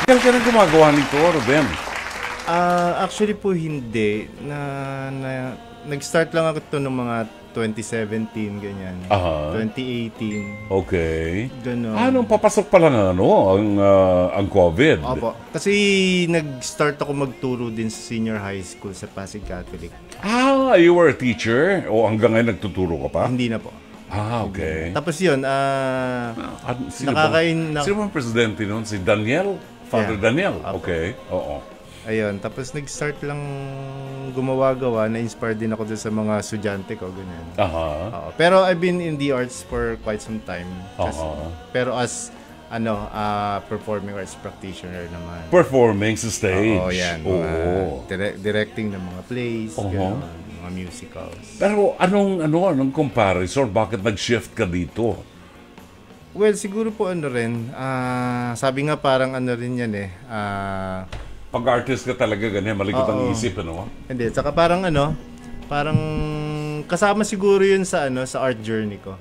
Matagal ka na gumagawa nito, Ruben? Actually po hindi. Nag-start lang ako ito noong mga 2017, ganyan. 2018. Okay. Ganun. Anong papasok pa lang ang COVID? Opo. Kasi nag-start ako magturo din sa senior high school sa Pasig Catholic. You were a teacher? O hanggang ngayon nagtuturo ka pa? Hindi na po. Okay. Tapos yun, sino bang presidente noon? Si Daniel? Father Daniel? Okay. Oo. Ayun, tapos nag-start lang gumawa-gawa, na-inspire din ako dun sa mga estudyante ko, ganyan. Pero I've been in the arts for quite some time. Pero as performing arts practitioner naman. Performing sa stage? Oo, yan. Directing ng mga plays, ganun, mga musicals. Pero anong comparison? Bakit nag-shift ka dito? Well, siguro po sabi nga parang rin yan pag-artist ka talaga ganyan, malikot ang isip, Hindi, saka parang parang kasama siguro yun sa art journey ko.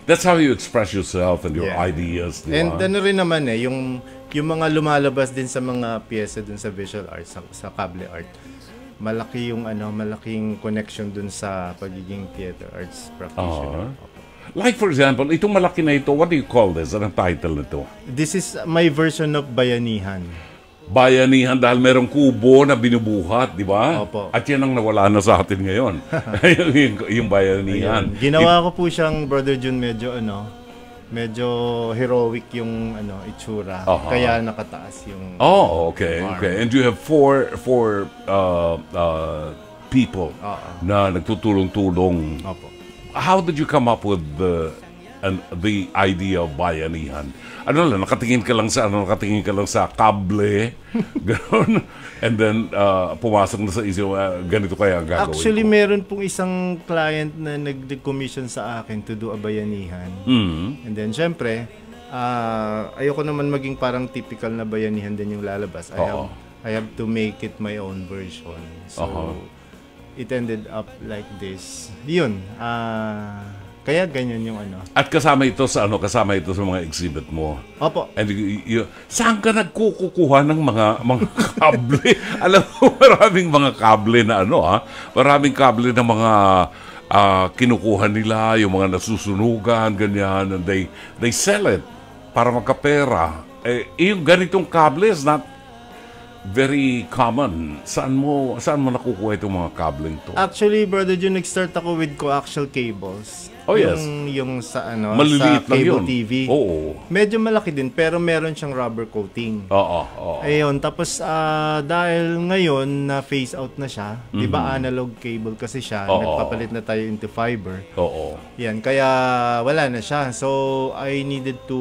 That's how you express yourself and your ideas, di ba? And rin naman yung mga lumalabas din sa mga piyesa dun sa visual art, sa cable art. Malaki yung malaking connection dun sa pagiging theater arts practitioner. Like for example, itong malaki na ito, what do you call this? Anong title nito? This is my version of Bayanihan. Bayanihan dahil merong kubo na binubuhat, di ba? Opo. At yan ang nawala na sa atin ngayon. yung Bayanihan. Ayun. Ginawa ko po siyang, Brother Jun, medyo heroic yung itsura. Kaya nakataas yung okay. And you have four people na nagtutulong-tulong. Opo. How did you come up with the idea of Bayanihan? Nakatingin ka lang sa kable, gano'n, and then pumasok na sa isip, ganito kaya ang gagawin Actually, ko. meron pong isang client na nag-commission sa akin to do a bayanihan. And then, syempre, ayoko naman maging parang typical na bayanihan din yung lalabas. I have to make it my own version. So, it ended up like this. Yun, kaya ganyan yung At kasama ito sa mga exhibit mo. Opo. And saan ka nagkukuha ng mga kable? Alam mo, maraming mga kable na maraming kable na mga kinukuha nila, yung mga nasusunugan, ganyan, and they sell it para magkapera. Yung ganitong kable is not very common. Saan mo nakukuha itong mga kableng to? Actually, Brother Jun, nag-start ako with coaxial cables. Yes. Yung sa maliliit sa lang yun. cable TV. Oo. Medyo malaki din, pero meron siyang rubber coating. Ayun, tapos dahil ngayon na phase out na siya, 'di ba analog cable kasi siya, nagpapalit na tayo into fiber. Yan, kaya wala na siya. So I needed to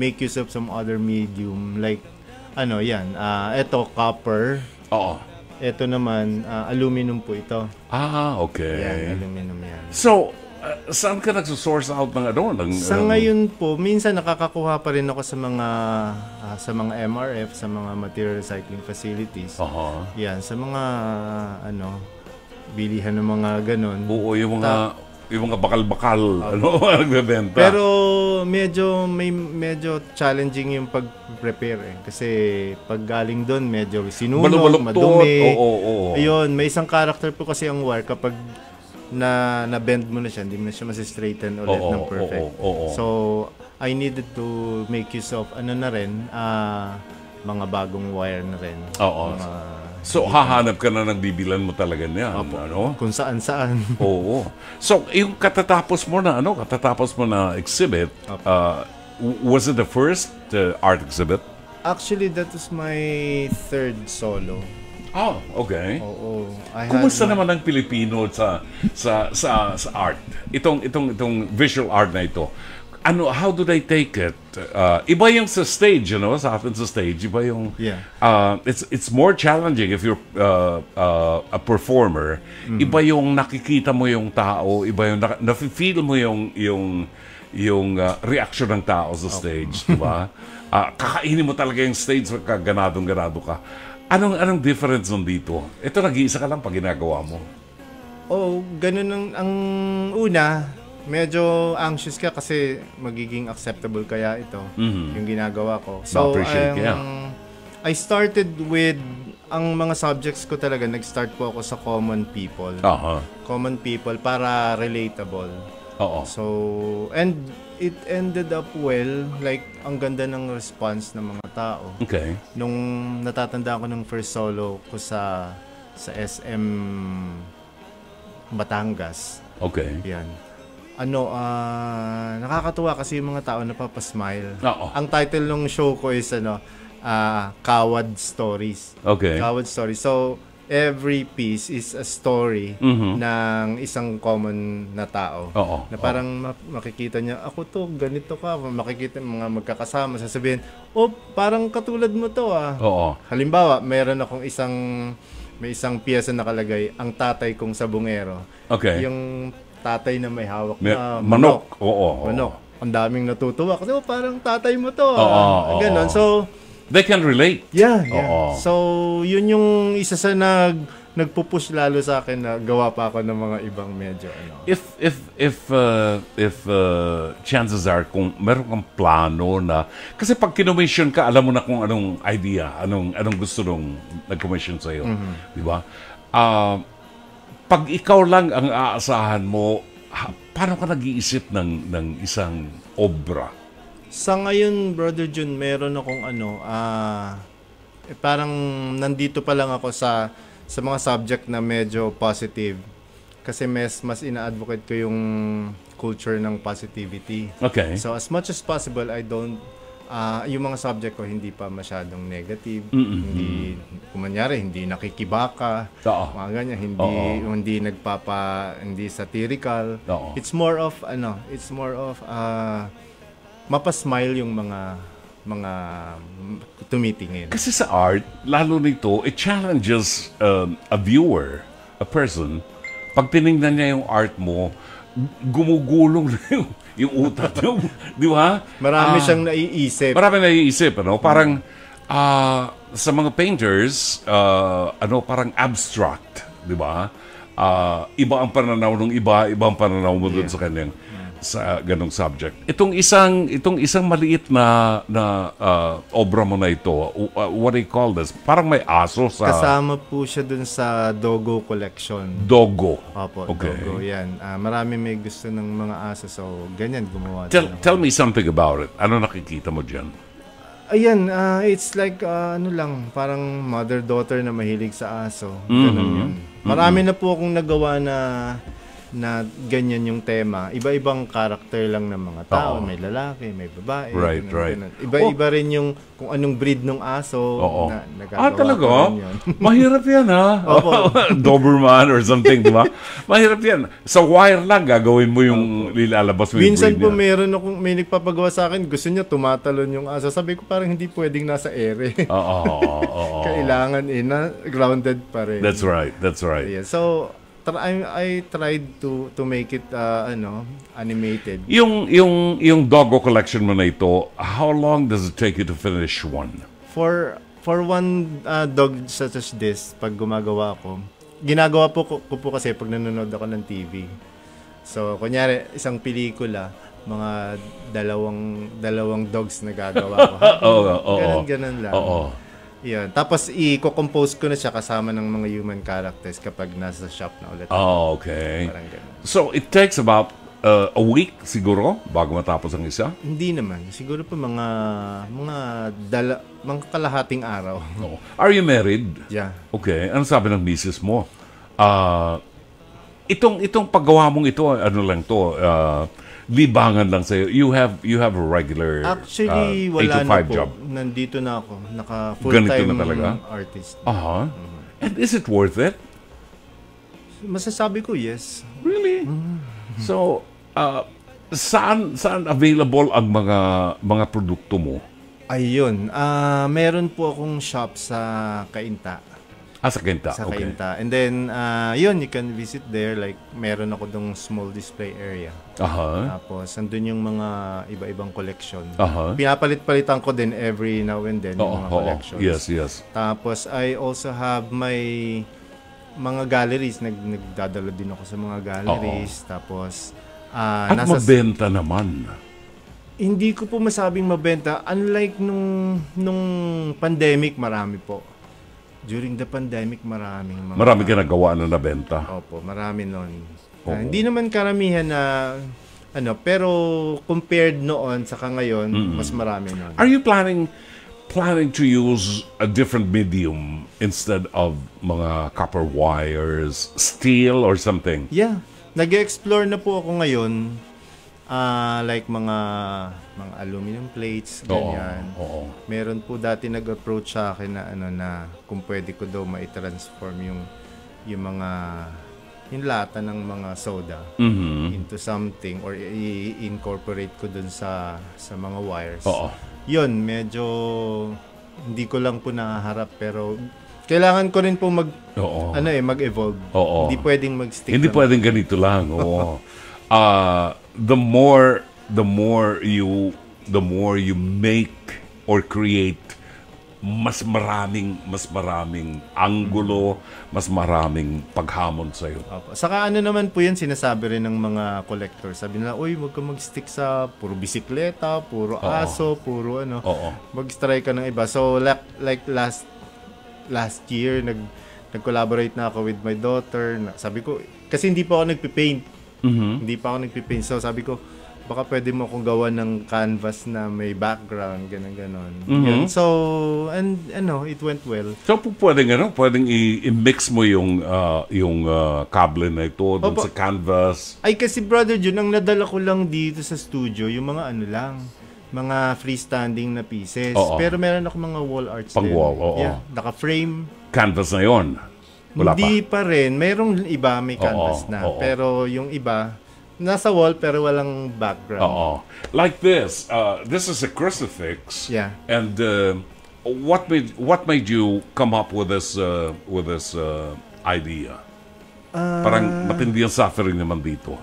make use of some other medium like ito copper. Ito naman aluminum po ito. Okay. Yan, aluminum yan. So saan ka nagsusource out ng Sa ngayon po, minsan nakakakuha pa rin ako sa mga MRF, sa mga material recycling facilities. Yan, sa mga bilihan ng mga ganun. Oo, yung mga bakal-bakal nagbebenta. Pero medyo challenging yung pag-prepare kasi pag galing doon medyo sinunog, madumi. Ayun, may isang character po kasi ang wire kapag na-bend mo na siya, hindi mo na siya masi-straighten ulit ng perfect. So, I needed to make use of mga bagong wire na rin. So, hahanap ka na ng bibilan mo talaga niyan. Kung saan-saan. So, yung katatapos mo na exhibit, was it the first art exhibit? Actually, that was my third solo. Okay. Kumusta naman ang Pilipino sa art? Itong visual art na ito. How do they take it? Iba yung sa stage, sa atin sa stage, iba yung it's more challenging if you're a performer. Iba yung nakikita mo yung tao, iba yung nafe-feel mo yung reaction ng tao sa stage, di ba? Kakainin mo talaga yung stage, ganadong-ganado ka. Anong difference dito? Ito, nag-iisa ka lang pag ginagawa mo. Ganun ang una. medyo anxious ka kasi magiging acceptable kaya ito yung ginagawa ko. So, I started with ang mga subjects ko talaga, nag-start po ako sa common people. Common people para relatable. So, and it ended up well. Like, ang ganda ng response ng mga tao. Okay. Nung natatanda ko nung first solo ko sa SM Batangas. Okay. Yan. Nakakatuwa kasi yung mga tao napapasmile. Ang title ng show ko is Kawad Stories. Okay. Kawad Stories. So, every piece is a story ng isang common na tao. Na parang makikita niya, ako to, ganito ka. Makikita mga magkakasama, sasabihin, parang katulad mo to Halimbawa, meron akong may isang piyesa nakalagay, ang tatay kong sabungero. Okay. Yung tatay na may hawak na manok. Manok. Ang daming natutuwa kasi parang tatay mo to. Ganon. So, they can relate. Yeah. So, yun yung isa sa nagpupush lalo sa akin na gawa pa ako ng mga ibang medyo If chances are kung meron kang plano na kasi pag kinommission ka, alam mo na kung anong idea, anong gusto nung nag-commission sa iyo, di ba? Pag ikaw lang ang aasahan mo, paano ka nag-iisip ng isang obra? Sa ngayon, Brother Jun, meron akong parang nandito pa lang ako sa mga subject na medyo positive. Kasi mas ina-advocate ko yung culture ng positivity. Okay. So as much as possible, I don't yung mga subject ko hindi pa masyadong negative. Hindi kumanyari, hindi nakikibaka. Mga ganyan, hindi hindi satirical. It's more of mapasmile yung mga tumitingin. Kasi sa art, lalo nito, it challenges a viewer, a person. Pag tinignan niya yung art mo, gumugulong na yung utak mo. Di ba? Marami siyang naiisip. Parang sa mga painters, parang abstract. Di ba? Iba ang pananaw ng iba ang pananaw mo doon sa kanyang sa ganong subject. Itong isang maliit na obra mo na ito, what do you call this? Parang may aso sa... Kasama po siya dun sa Dogo collection. Dogo? Opo, okay. Dogo, yan. Marami may gusto ng mga aso, so ganyan gumawa. Tell me something about it. Ano nakikita mo dyan? Ayan, it's like, parang mother-daughter na mahilig sa aso. Ganun yun. Marami na po akong nagawa na ganyan yung tema. Iba-ibang karakter lang ng mga tao. May lalaki, may babae. Right. Iba-iba rin yung kung anong breed ng aso na nagagawa. Talaga? Mahirap yan, ha? Doberman or something, di ba? Mahirap yan. Sa wire lang, gagawin mo yung lilalabas mo yung minsan breed po may nagpapagawa sa akin, gusto niya tumatalon yung aso. Sabi ko parang hindi pwedeng nasa ere. Kailangan grounded pa rin. That's right. Yeah. So, I tried to make it animated. Yung Dogo collection mo na ito, how long does it take you to finish one? For one dog such as this, pag gumagawa ko, ginagawa ko po kasi pag nanonood ako ng TV. So, kunyari, isang pelikula, mga dalawang dogs na gagawa ko. Ganun lang. Yan. Tapos i-compose ko na siya kasama ng mga human characters kapag nasa shop na ulit. Okay. So it takes about a week siguro bago matapos ang isa? Hindi naman. Siguro pa mga kalahating araw. Are you married? Yeah. Okay. Ano sabi ng misis mo? Itong paggawa mong ito, ano lang to, libangan lang sa'yo. You have a regular actually, wala 8 to 5 na po. job. Nandito na ako. Naka full-time artist. And is it worth it? Masasabi ko, yes. Really? So, saan available ang mga produkto mo? Ayun. Meron po akong shop sa Cainta. Sa Cainta. Sa Cainta. And then, you can visit there. Like, meron ako dong small display area. Tapos, andun yung mga iba-ibang collection. Pinapalit-palitan ko din every now and then yung mga collections. Yes. Tapos, I also have my mga galleries. Nagdadala din ako sa mga galleries. Tapos, At mabenta naman. Hindi ko po masabing mabenta. Unlike nung pandemic, marami po. During the pandemic, marami ka nagawa na nabenta. Opo, marami nun. Hindi naman karamihan na pero compared noon saka ngayon, mas marami nun. Are you planning to use a different medium instead of mga copper wires, steel or something? Yeah. Nag-explore na po ako ngayon. Like mga aluminum plates, ganyan. Meron po dati nag-approach sa akin na kung pwede ko daw ma-transform yung mga yung lata ng mga soda into something or i-incorporate ko dun sa mga wires. Yun, medyo hindi ko lang po nakaharap pero kailangan ko rin po mag-evolve. Hindi pwedeng mag-stick. Hindi pwedeng ganito lang. The more you make or create, mas maraming anggulo, mas maraming paghamon sa iyo. Saka naman po 'yan sinasabi rin ng mga collector. Sabi nila, "Uy, wag ka mag-stick sa puro bisikleta, puro aso, puro ano. Mag-try ka ng iba." So like last year nag-collaborate na ako with my daughter. Sabi ko kasi hindi pa ako nagpi-paint. Hindi pa ako nagpipaint. So sabi ko, baka pwede mo akong gawa ng canvas na may background, ganon. So, and it went well. So, pwedeng i-mix mo yung kable na ito dun sa canvas. Ay, kasi Brother Jun, ang nadala ko lang dito sa studio, yung mga mga freestanding na pieces. Pero meron ako mga wall arts din. Pang-wall, Yeah, naka-frame. Canvas na yon. Hindi pa rin. Mayroong iba may canvas na. Pero yung iba, nasa wall pero walang background. Like this. This is a crucifix. Yeah. And what made you come up with this idea? Parang matindi ang suffering naman dito.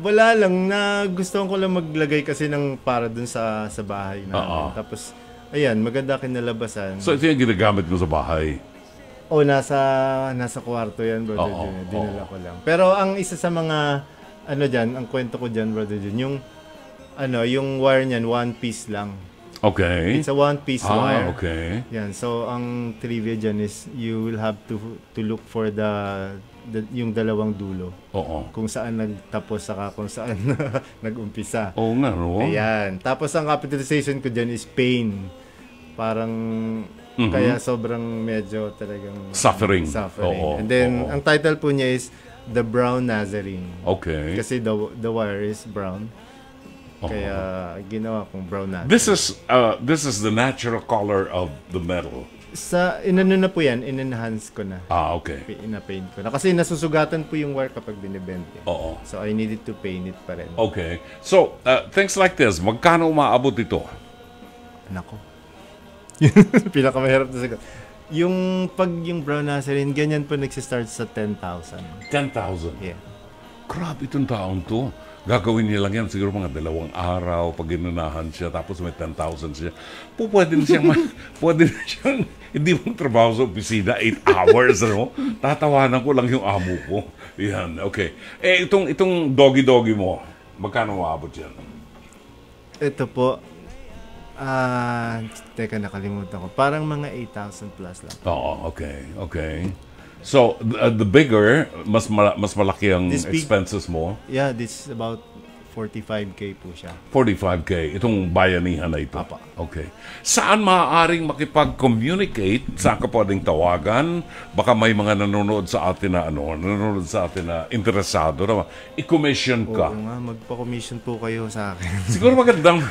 Wala lang. Gusto ko lang maglagay kasi ng para dun sa bahay namin. Tapos ayan, maganda kinalabasan. So ito yung ginagamit mo sa bahay? Nasa kwarto yan, Brother Jun. Dinala ko lang. Pero ang isa sa mga, ang kwento ko dyan, Brother Jun, yung wire niyan, one piece lang. Okay. It's a one piece wire. Okay. Yan, so ang trivia dyan is, you will have to look for yung dalawang dulo. Kung saan nagtapos, saka kung saan nag-umpisa. Oo nga, no? Ayan. Tapos ang capitalization ko dyan is pain. Parang, kaya sobrang medyo talagang suffering. And then, ang title po niya is The Brown Nazarene. Okay. Kasi the wire is brown. Kaya ginawa kong brown Nazarene. This is the natural color of the metal. Na po yan, in-enhance ko na. Okay. Ina-paint ko na. Kasi nasusugatan po yung wire kapag binibente. So, I needed to paint it pa rin. Okay. So, things like this, magkano umaabot ito? Nako. Pinakamahirap na sagot. Yung brown Nazarene, ganyan po nagsistart sa 10,000. 10,000? Yeah. Grabe itong taon to. Gagawin niya lang yan siguro mga 2 araw pag ginunahan siya tapos may 10,000 siya. Pwede na siyang hindi mong trabaho sa opisina 8 hours, ano? Tatawanan ko lang yung amo ko. Yan, okay. Itong doggy mo, magkano maabot yan? Ito po, teka, nakalimutan ko. Parang mga 8,000 plus lang. Okay. So, the bigger, mas malaki ang expenses mo? Yeah, this is about 45K po siya. 45K, itong bayanihan na ito? Papa. Okay. Saan maaaring makipag-communicate? Saan ka pwedeng tawagan? Baka may mga nanonood sa atin na interesado na i-commission ka. Oo nga, magpa-commission po kayo sa akin. Siguro magandang,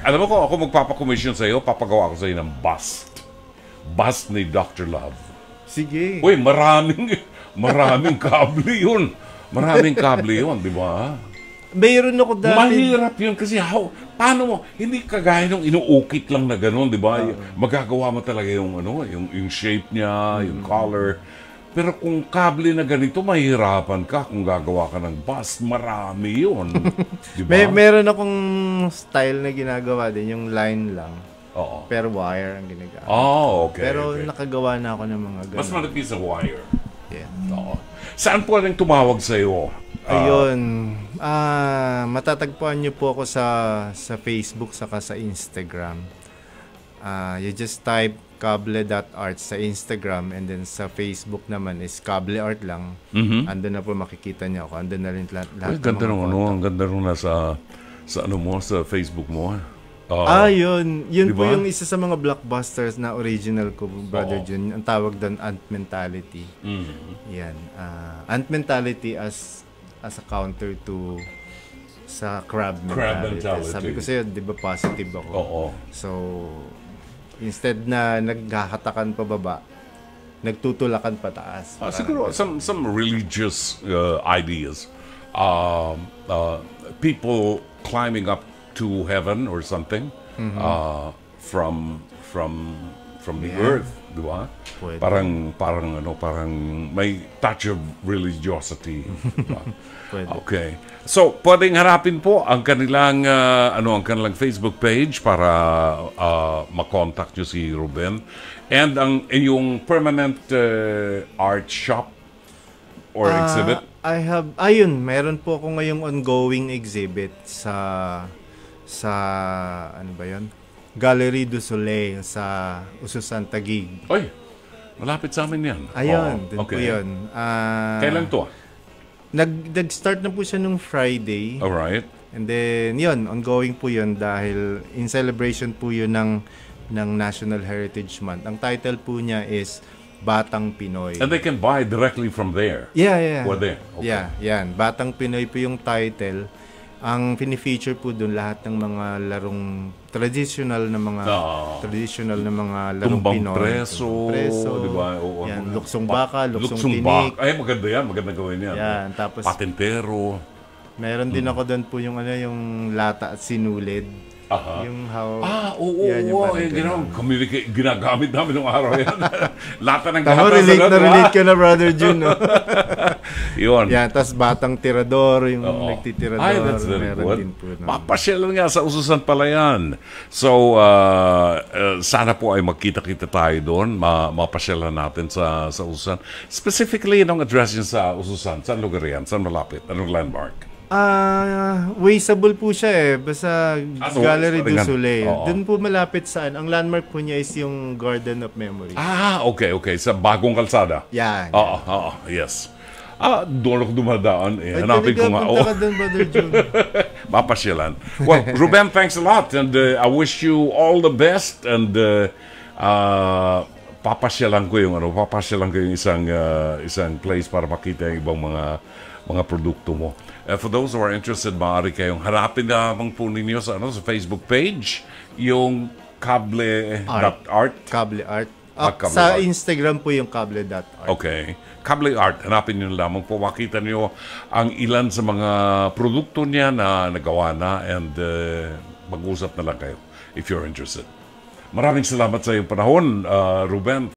alam mo ko, ako magpapa-commission sa iyo, papagawa ko sa iyo ng bust. Bust ni Dr. Love. Sige. Uy, maraming kable yun. Di ba? Mayroon ako dati. Mahirap yun kasi paano mo, hindi kagaya nung inuukit lang na gano'n, di ba? Magagawa mo talaga yung shape niya, yung color. Pero kung kable na ganito, mahirapan ka kung gagawa ka ng bus. Marami yun. Di ba? Meron akong style na ginagawa din, yung line lang. Pero wire ang ginagamit. Okay. Pero nakagawa na ako ng mga ganun. Mas malapit sa wire. Yeah. Saan po rin tumawag sa iyo? Ayun. Matatagpuan niyo po ako sa Facebook saka sa Instagram. You just type kable.art sa Instagram, and then sa Facebook naman is Kable Art lang. Andun na po makikita niyo ako. Andun na rin lahat ng ganda ng ang ganda nung nasa sa Facebook mo. Yun. Yun diba? Po yung isa sa mga blockbusters na original ko, Brother Jun. Ang tawag doon, Ant Mentality. Yan. Ant Mentality as a counter to sa Crab Mentality. Sabi ko sa'yo, di ba positive ako? So, instead na naghahatakan pababa, nagtutulakan pataas. Siguro, some religious ideas. People climbing up to heaven or something from the earth, di ba? Parang may touch of religiosity. Diba? Okay. So, pwedeng harapin po ang kanilang kanilang Facebook page para ma-contact nyo si Ruben, and ang inyong permanent art shop or exhibit. Meron po ako ngayong ongoing exhibit sa ano ba yun? Galerie du Soleil sa Ususan, Taguig. Oy, malapit sa amin yan. Ayun, dun po yun. Kailan to? Nag-start na po siya nung Friday. Alright. And then, yun, ongoing po yun dahil in celebration po yun ng National Heritage Month. Ang title po niya is Batang Pinoy. And they can buy directly from there? Yeah. Or there? Okay. Yeah, yan. Batang Pinoy po yung title. Ang fini-feature po doon lahat ng mga larong traditional na mga larong Tumbang Pinoy. Tumbang preso, di ba? Yan, luksong baka, luksong tinik. Ay, maganda yan. Maganda gawin yan. Yan, tapos patintero. Meron din ako doon po yung yung lata at sinulid. Yung how... ginagamit namin ng araw yan. Lata ng gata. Relate ka na, Brother Jun. No? Yun. Yan, tas batang tirador, yung nagtitirador. Ay, that's very good. Din po, no? Papasyalan nga sa Ususan pala yan. So, sana po ay magkita-kita tayo doon. Mapasyalan natin sa Ususan. Specifically, anong address yun sa Ususan? Saan lugar yan? Saan malapit? Anong landmark? Wasteable po siya basta Galerie du Soleil. Doon po malapit saan. Ang landmark po niya is yung Garden of Memory. Okay. Sa bagong kalsada. Yan. Yes. Doon ako dumadaan. Hanapin ko nga. Punta ka doon, Brother Jun. Mapasyalan. Well, Ruben, thanks a lot. And I wish you all the best. And papasyalan ko yung isang place para makita yung ibang mga produkto mo. For those who are interested, maaari kayong harapin lamang po ninyo sa Facebook page, yung Kable.art. Kable Art. Sa Instagram po yung Kable.art. Okay. Kable Art. Hanapin nyo lamang po. Makita nyo ang ilan sa mga produkto niya na nagawa na, and mag-usap na lang kayo if you're interested. Maraming salamat sa iyong panahon, Ruben.